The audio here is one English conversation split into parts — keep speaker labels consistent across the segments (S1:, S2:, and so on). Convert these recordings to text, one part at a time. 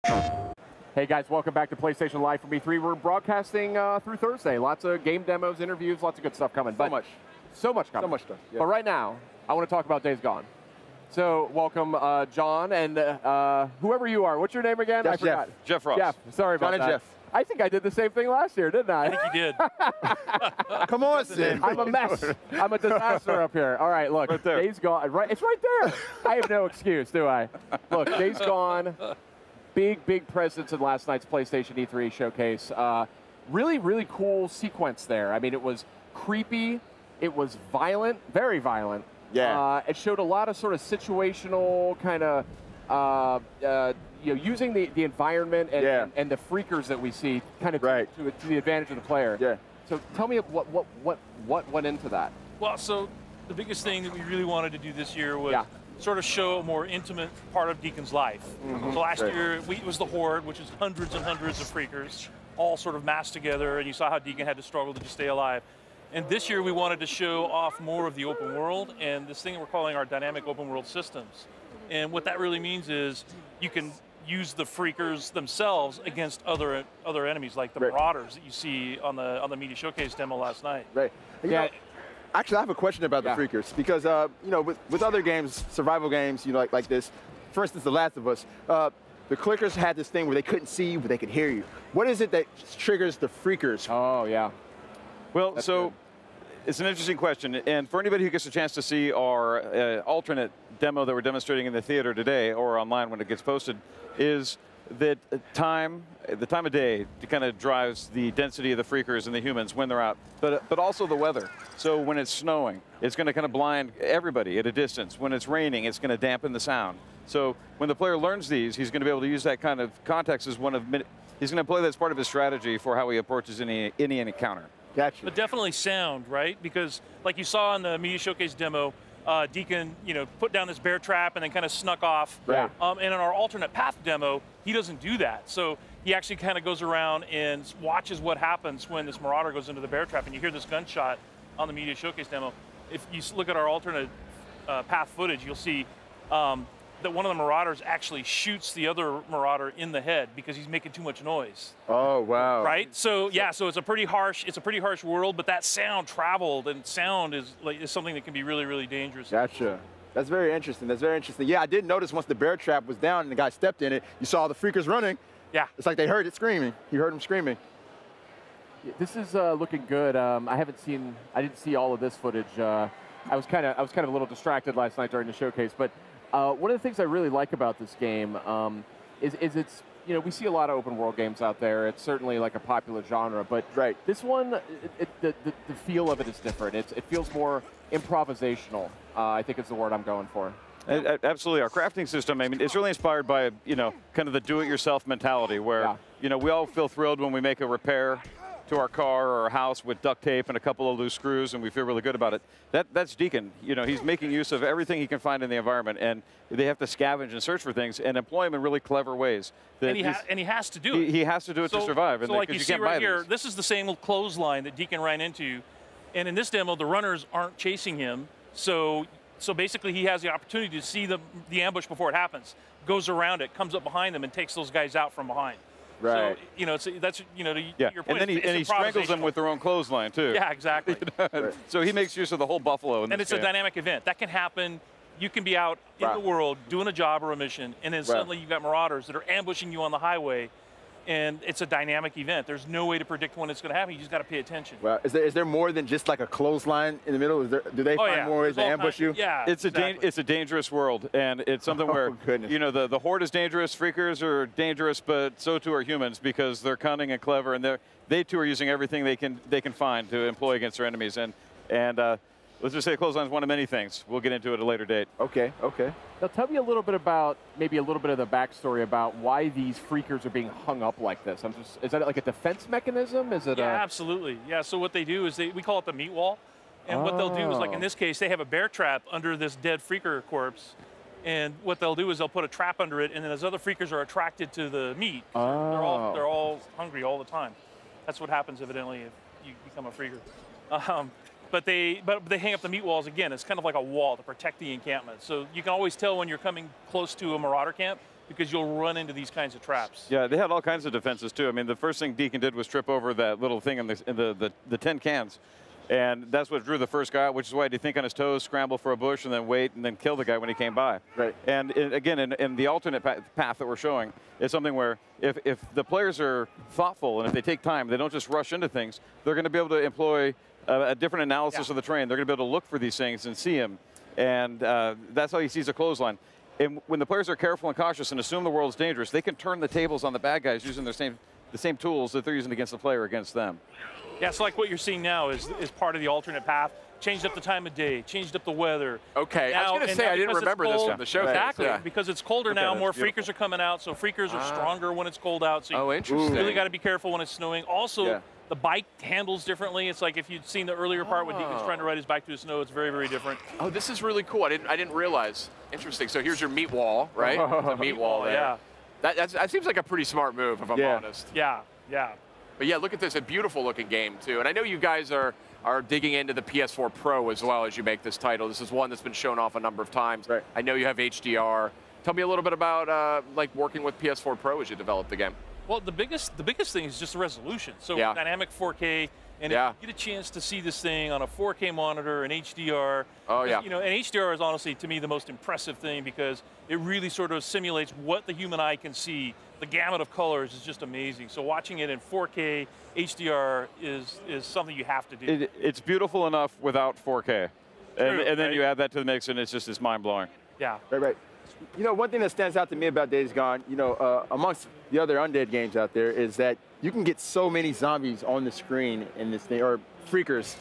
S1: Hey guys, welcome back to PlayStation Live from E3. We're broadcasting through Thursday. Lots of game demos, interviews, lots of good stuff coming. So much coming.
S2: So much stuff. Yeah.
S1: But right now, I want to talk about Days Gone. So welcome, John, and whoever you are. What's your name again?
S2: That's
S1: I forgot.
S2: Jeff Ross.
S1: Jeff. Sorry about
S2: John and
S1: that.
S2: Jeff.
S1: I think I did the same thing last year, didn't I?
S3: I think you did.
S2: Come on, Sid.
S1: I'm a mess. I'm a disaster up here. All right, look,
S2: Right there.
S1: Days Gone. Right, it's right there. I have no excuse, do I? Look, Days Gone. Big presence in last night's PlayStation E3 showcase. Really cool sequence there. I mean, it was creepy. It was violent, very violent.
S2: Yeah.
S1: It showed a lot of sort of situational kind of, using the environment and the freakers that we see kind of to the advantage of the player.
S2: Yeah.
S1: So tell me what went into that.
S3: Well, so the biggest thing that we really wanted to do this year was sort of show a more intimate part of Deacon's life. So last year, it was the Horde, which is hundreds and hundreds of freakers, all sort of massed together, and you saw how Deacon had to struggle to just stay alive. And this year, we wanted to show off more of the open world and this thing that we're calling our dynamic open world systems. And what that really means is you can use the freakers themselves against other enemies, like the Marauders that you see on the media showcase demo last night.
S2: Right. Actually, I have a question about the freakers because with other games, survival games, like this, for instance, The Last of Us, the clickers had this thing where they couldn't see you, but they could hear you. What is it that triggers the freakers?
S1: Oh yeah.
S4: Well, it's an interesting question, and for anybody who gets a chance to see our alternate demo that we're demonstrating in the theater today or online when it gets posted, is that the time of day kind of drives the density of the freakers and the humans when they're out, but also the weather. So when it's snowing, it's going to kind of blind everybody at a distance. When it's raining, it's going to dampen the sound. So when the player learns these, he's going to be able to use that kind of context as he's going to play that as part of his strategy for how he approaches any encounter.
S2: Gotcha.
S3: But definitely sound, right? Because like you saw in the media showcase demo, Deacon, put down this bear trap and then kind of snuck off.
S1: Right.
S3: And in our alternate path demo, he doesn't do that. So he actually kind of goes around and watches what happens when this Marauder goes into the bear trap, and you hear this gunshot on the media showcase demo. If you look at our alternate path footage, you'll see that one of the Marauders actually shoots the other Marauder in the head because he's making too much noise.
S2: Oh wow!
S3: Right. So yeah. So it's a pretty harsh world, but that sound traveled, and sound is something that can be really dangerous.
S2: Gotcha. That's very interesting. That's very interesting. Yeah, I did notice once the bear trap was down and the guy stepped in it, you saw the freakers running.
S3: Yeah.
S2: It's like they heard it screaming. You heard them screaming.
S1: This is looking good. I didn't see all of this footage. I was kind of a little distracted last night during the showcase, but. One of the things I really like about this game is it's, we see a lot of open world games out there. It's certainly like a popular genre, but this one, the feel of it is different. It feels more improvisational, I think is the word I'm going for.
S4: Absolutely. Our crafting system, I mean, it's really inspired by, kind of the do-it-yourself mentality where, we all feel thrilled when we make a repair to our car or our house with duct tape and a couple of loose screws, and we feel really good about it. That's Deacon. He's making use of everything he can find in the environment, and they have to scavenge and search for things and employ them in really clever ways.
S3: And he has to do it.
S4: He has to do it to survive.
S3: So like you see right here, this is the same clothesline that Deacon ran into, and in this demo, the runners aren't chasing him. So basically, he has the opportunity to see the ambush before it happens, goes around it, comes up behind them, and takes those guys out from behind.
S2: Right.
S3: So that's to your point.
S4: And then he strangles them with their own clothesline too.
S3: Yeah, exactly.
S4: So he makes use of the whole buffalo.
S3: And it's a dynamic event that can happen. You can be out in the world doing a job or a mission, and then suddenly you've got Marauders that are ambushing you on the highway, and it's a dynamic event. There's no way to predict when it's going to happen. You just got to pay attention.
S2: Well, is there more than just like a clothesline in the middle? Do they find more ways to ambush you?
S3: Yeah,
S4: it's a dangerous world, and it's something where the Horde is dangerous, freakers are dangerous, but so too are humans because they're cunning and clever, and they too are using everything they can find to employ against their enemies. And let's just say clothesline is one of many things. We'll get into it at a later date.
S2: Okay.
S1: Now tell me a little bit about, maybe a little bit of the backstory about why these freakers are being hung up like this. Is that like a defense mechanism? Is it
S3: absolutely. Yeah, so what they do is we call it the meat wall. And what they'll do is, like in this case, they have a bear trap under this dead freaker corpse. And what they'll do is they'll put a trap under it, and then those other freakers are attracted to the meat. They're all hungry all the time. That's what happens, evidently, if you become a freaker. But they hang up the meat walls again. It's kind of like a wall to protect the encampment. So you can always tell when you're coming close to a Marauder camp because you'll run into these kinds of traps.
S4: Yeah, they had all kinds of defenses too. I mean, the first thing Deacon did was trip over that little thing in the tin cans. And that's what drew the first guy out, which is why he'd think on his toes, scramble for a bush, and then wait, and then kill the guy when he came by.
S2: Right.
S4: And again, in the alternate path that we're showing, it's something where if the players are thoughtful and if they take time, they don't just rush into things, they're going to be able to employ a different analysis of the terrain. They're going to be able to look for these things and see them. And that's how he sees a clothesline. And when the players are careful and cautious and assume the world's dangerous, they can turn the tables on the bad guys using the same tools that they're using against the player against them.
S3: Yeah, so like what you're seeing now is part of the alternate path. Changed up the time of day, changed up the weather.
S1: Okay, I was going to say, I didn't remember this from the show.
S3: Exactly, because it's colder now, more freakers are coming out, so freakers are stronger when it's cold out. So
S1: interesting.
S3: You really got to be careful when it's snowing. Also, the bike handles differently. It's like if you'd seen the earlier part when Deacon's trying to ride his bike through the snow, it's very, very different.
S1: Oh, this is really cool. I didn't realize. Interesting. So here's your meat wall, right? The meat wall there.
S3: Yeah.
S1: That seems like a pretty smart move, if I'm honest.
S3: Yeah, yeah.
S1: But yeah, look at this, a beautiful looking game too. And I know you guys are digging into the PS4 Pro as well as you make this title. This is one that's been shown off a number of times.
S2: Right.
S1: I know you have HDR. Tell me a little bit about like working with PS4 Pro as you develop the game.
S3: Well, the biggest thing is just the resolution. So dynamic 4K, and if you get a chance to see this thing on a 4K monitor and HDR.
S1: Oh yeah.
S3: You know, and HDR is honestly to me the most impressive thing because it really sort of simulates what the human eye can see. The gamut of colors is just amazing. So watching it in 4K HDR is something you have to do.
S4: It's beautiful enough without 4K, and then you add that to the mix, and it's mind blowing.
S3: Yeah.
S2: Right. You know, one thing that stands out to me about Days Gone, you know, amongst the other Undead games out there, is that you can get so many zombies on the screen in this thing, or freakers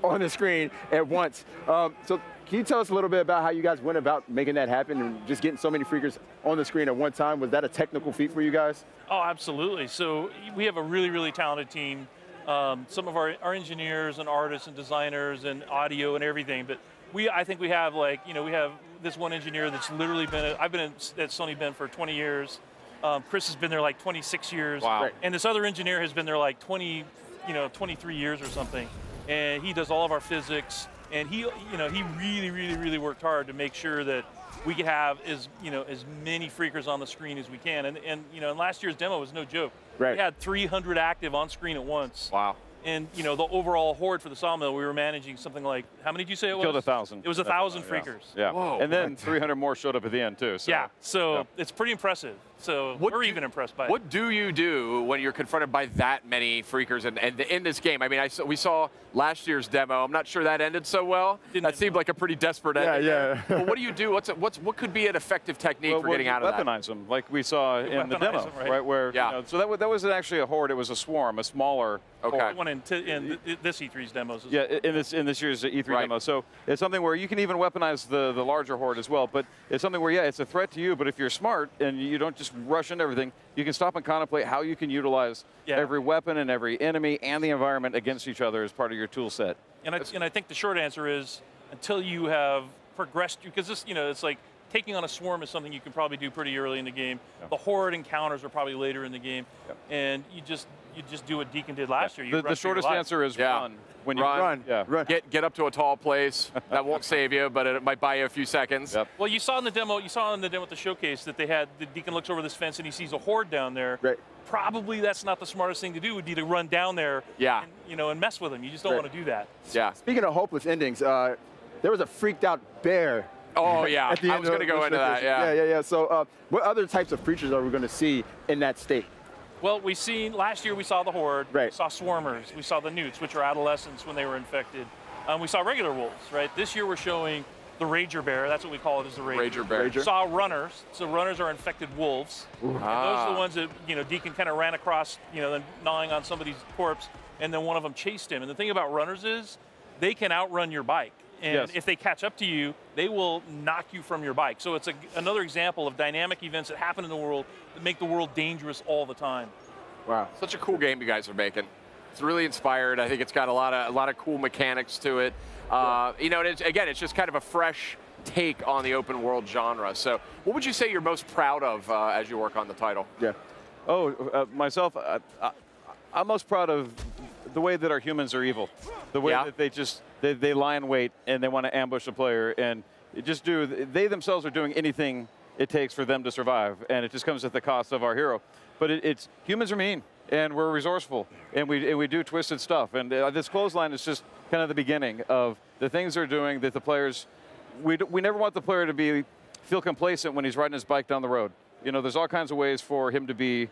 S2: on the screen at once. So can you tell us a little bit about how you guys went about making that happen and just getting so many freakers on the screen at one time? Was that a technical feat for you guys?
S3: Oh, absolutely. So we have a really, really talented team. Some of our engineers and artists and designers and audio and everything, but I think we have like, you know, we have this one engineer that's literally been, I've been at Sony Ben for 20 years. Chris has been there like 26 years.
S1: Wow.
S3: And this other engineer has been there like 23 years or something. And he does all of our physics. And he really, really, really worked hard to make sure that we could have as many freakers on the screen as we can. And last year's demo was no joke.
S2: Right.
S3: We had 300 active on screen at once.
S1: Wow.
S3: And the overall horde for the sawmill, we were managing something like, how many did you say it was?
S4: Killed 1,000.
S3: It was 1,000 freakers.
S4: Yeah.
S1: Whoa.
S4: And then 300 more showed up at the end too. So.
S3: Yeah. So it's pretty impressive. So we're even impressed by it.
S1: What do you do when you're confronted by that many freakers and in this game? I mean, we saw last year's demo. I'm not sure that ended so well.
S3: Didn't
S1: seemed like a pretty desperate ending.
S2: Yeah.
S1: Well, what do you do? What could be an effective technique for getting out of that?
S4: Weaponize them, like we saw in the demo,
S3: them,
S4: right? Where so that wasn't actually a horde; it was a swarm, a smaller.
S1: Okay.
S3: One in this E3's demos.
S4: Yeah, in this year's E3 demo. So it's something where you can even weaponize the larger horde as well. But it's something where it's a threat to you. But if you're smart and you don't just rush into everything, you can stop and contemplate how you can utilize every weapon and every enemy and the environment against each other as part of your tool set.
S3: And I think the short answer is until you have progressed, because this, it's like taking on a swarm is something you can probably do pretty early in the game. Yeah. The horde encounters are probably later in the game, and you just do what Deacon did last year.
S4: The shortest answer is run. When you
S1: run.
S2: Run.
S1: Get up to a tall place. That won't save you, but it might buy you a few seconds.
S4: Yep.
S3: Well, you saw in the demo at the showcase that they had the Deacon looks over this fence and he sees a horde down there.
S2: Right.
S3: Probably that's not the smartest thing to do. Would be to run down there.
S1: Yeah.
S3: And mess with them. You just don't want to do that.
S1: Yeah.
S2: Speaking of hopeless endings, there was a freaked out bear.
S1: Oh yeah. I was going to go into that.
S2: Yeah. So what other types of creatures are we going to see in that state?
S3: Well, last year we saw the horde,
S2: right.
S3: We saw swarmers, we saw the newts, which are adolescents when they were infected. We saw regular wolves, right? This year we're showing the rager bear, that's what we call it, is the rager.
S1: Bear.
S3: We saw runners, so runners are infected wolves. And those are the ones that, Deacon kind of ran across, then gnawing on somebody's corpse, and then one of them chased him. And the thing about runners is they can outrun your bike. And if they catch up to you, they will knock you from your bike. So it's another example of dynamic events that happen in the world that make the world dangerous all the time.
S2: Wow.
S1: Such a cool game you guys are making. It's really inspired. I think it's got a lot of cool mechanics to it. And it's just kind of a fresh take on the open world genre. So what would you say you're most proud of as you work on the title?
S2: Yeah.
S4: Myself, I'm most proud of the way that our humans are evil. The way that they lie in wait and they want to ambush a player and they themselves are doing anything it takes for them to survive, and it just comes at the cost of our hero. But it's humans are mean, and we're resourceful, and we do twisted stuff. And this clothesline is just kind of the beginning of the things they're doing that the players. We never want the player to feel complacent when he's riding his bike down the road. You know, there's all kinds of ways for him to be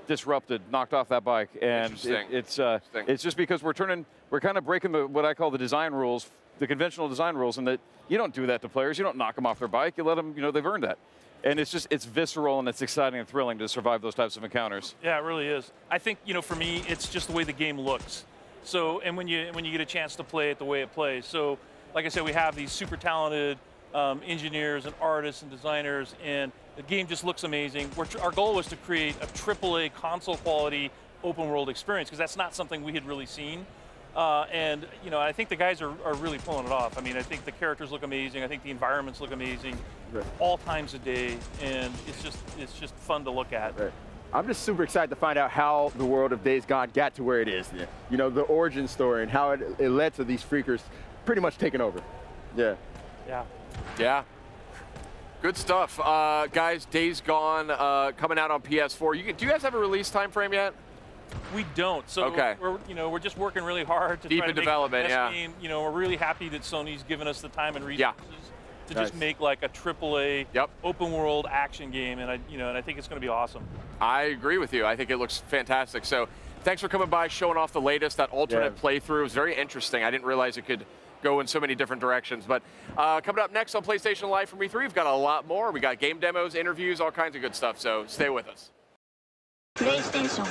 S4: disrupted, knocked off that bike, and it's just because we're kind of breaking what I call the design rules, the conventional design rules, and that you don't do that to players. You don't knock them off their bike. You let them, you know, they've earned that. And it's visceral and it's exciting and thrilling to survive those types of encounters.
S3: Yeah, it really is. I think, you know, for me, it's just the way the game looks. So, and when you get a chance to play it the way it plays. So, like I said, we have these super talented engineers and artists and designers, and the game just looks amazing. Our goal was to create a AAA console quality open world experience, because that's not something we had really seen. And you know, I think the guys are really pulling it off. I mean, I think the characters look amazing. I think the environments look amazing, right, all times of day, and it's just fun to look at.
S2: Right. I'm just super excited to find out how the world of Days Gone got to where it is. Yeah. You know, the origin story and how it led to these freakers pretty much taking over. Yeah.
S3: Yeah.
S1: Yeah. Good stuff, guys. Days Gone coming out on PS4. Do you guys have a release time frame yet?
S3: We don't. So
S1: okay.
S3: we're just working really hard to
S1: deep
S3: try to
S1: in development.
S3: Make the best game. You know, we're really happy that Sony's given us the time and resources to just make like a AAA open world action game, and I think it's going to be awesome. I agree with you. I think it looks fantastic. So thanks for coming by, showing off the latest. That alternate playthrough was very interesting. I didn't realize it could go in so many different directions. But coming up next on PlayStation Live from E3, we've got a lot more. We got game demos, interviews, all kinds of good stuff. So stay with us.
S5: PlayStation